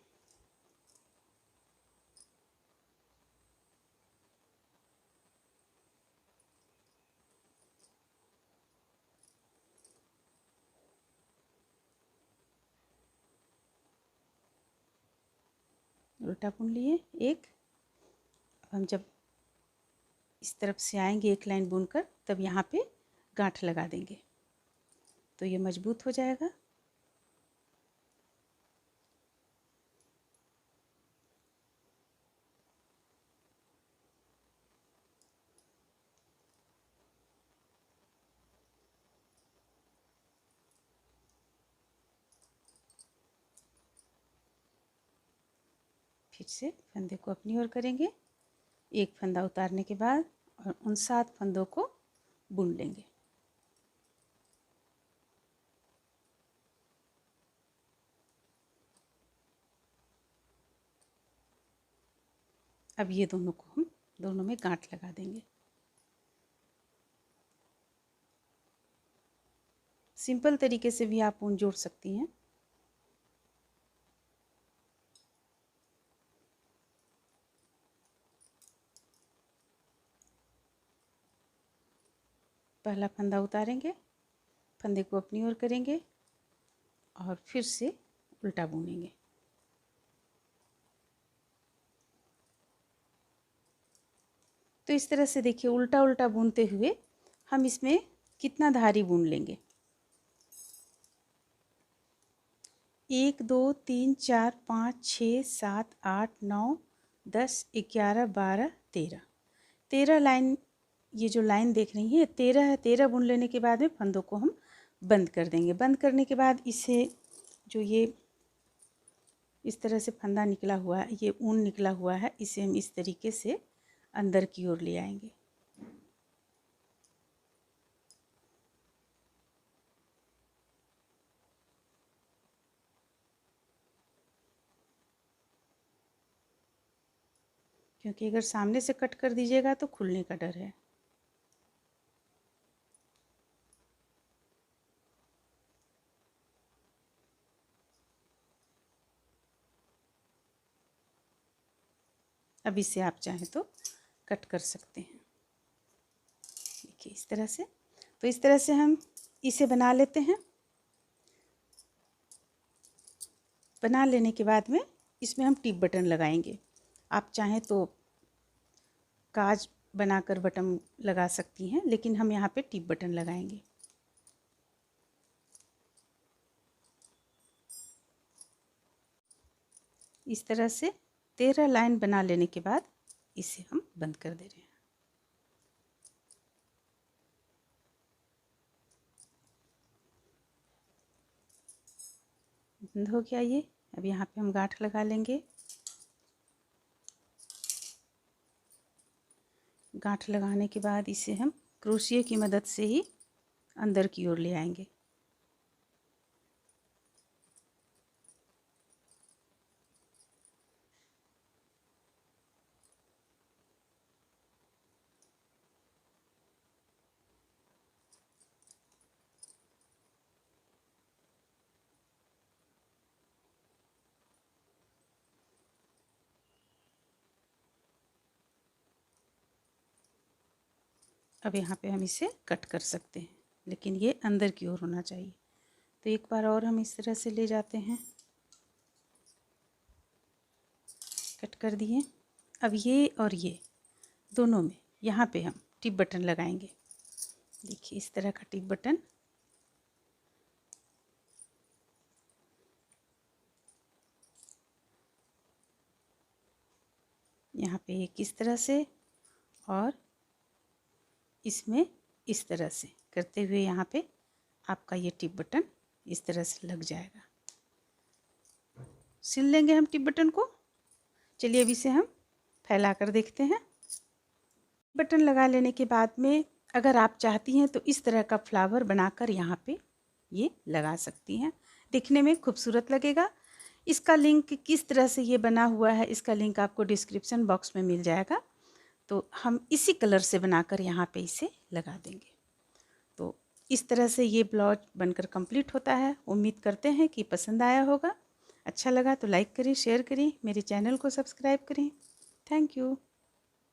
उल्टा बुन लिए एक। अब हम जब इस तरफ से आएंगे एक लाइन बुनकर, तब यहाँ पे गांठ लगा देंगे तो ये मजबूत हो जाएगा। फिर से फंदे को अपनी ओर करेंगे, एक फंदा उतारने के बाद और उन 7 फंदों को बुन लेंगे। अब ये दोनों को हम दोनों में गांठ लगा देंगे। सिंपल तरीके से भी आप ऊन जोड़ सकती हैं। पहला फंदा उतारेंगे, फंदे को अपनी ओर करेंगे और फिर से उल्टा बुनेंगे। तो इस तरह से देखिए उल्टा उल्टा बुनते हुए हम इसमें कितना धारी बुन लेंगे, 1 2 3 4 5 6 7 8 9 10 11 12 13, 13 लाइन, ये जो लाइन देख रही हैं 13 है। 13 बुन लेने के बाद में फंदों को हम बंद कर देंगे। बंद करने के बाद इसे जो ये इस तरह से फंदा निकला हुआ है, ये ऊन निकला हुआ है, इसे हम इस तरीके से अंदर की ओर ले आएंगे। क्योंकि अगर सामने से कट कर दीजिएगा तो खुलने का डर है। अब इसे आप चाहें तो कट कर सकते हैं, देखिए इस तरह से। तो इस तरह से हम इसे बना लेते हैं। बना लेने के बाद में इसमें हम टिप बटन लगाएंगे। आप चाहें तो काज बनाकर बटन लगा सकती हैं, लेकिन हम यहाँ पे टिप बटन लगाएंगे। इस तरह से 13 लाइन बना लेने के बाद इसे हम बंद कर दे रहे हैं। बंद हो गया ये। अब यहाँ पे हम गांठ लगा लेंगे। गांठ लगाने के बाद इसे हम क्रोशिया की मदद से ही अंदर की ओर ले आएंगे। अब यहाँ पे हम इसे कट कर सकते हैं, लेकिन ये अंदर की ओर होना चाहिए। तो एक बार और हम इस तरह से ले जाते हैं, कट कर दिए। अब ये और ये दोनों में यहाँ पे हम टिप बटन लगाएंगे। देखिए इस तरह का टिप बटन, यहाँ पे एक इस तरह से और इसमें इस तरह से करते हुए यहाँ पे आपका ये टिप बटन इस तरह से लग जाएगा। सिल लेंगे हम टिप बटन को। चलिए अब इसे हम फैला कर देखते हैं। बटन लगा लेने के बाद में अगर आप चाहती हैं तो इस तरह का फ्लावर बनाकर यहाँ पे ये लगा सकती हैं, दिखने में खूबसूरत लगेगा। इसका लिंक किस तरह से ये बना हुआ है, इसका लिंक आपको डिस्क्रिप्शन बॉक्स में मिल जाएगा। तो हम इसी कलर से बनाकर यहाँ पे इसे लगा देंगे। तो इस तरह से ये ब्लाउज बनकर कंप्लीट होता है। उम्मीद करते हैं कि पसंद आया होगा। अच्छा लगा तो लाइक करें, शेयर करें, मेरे चैनल को सब्सक्राइब करें। Thank you.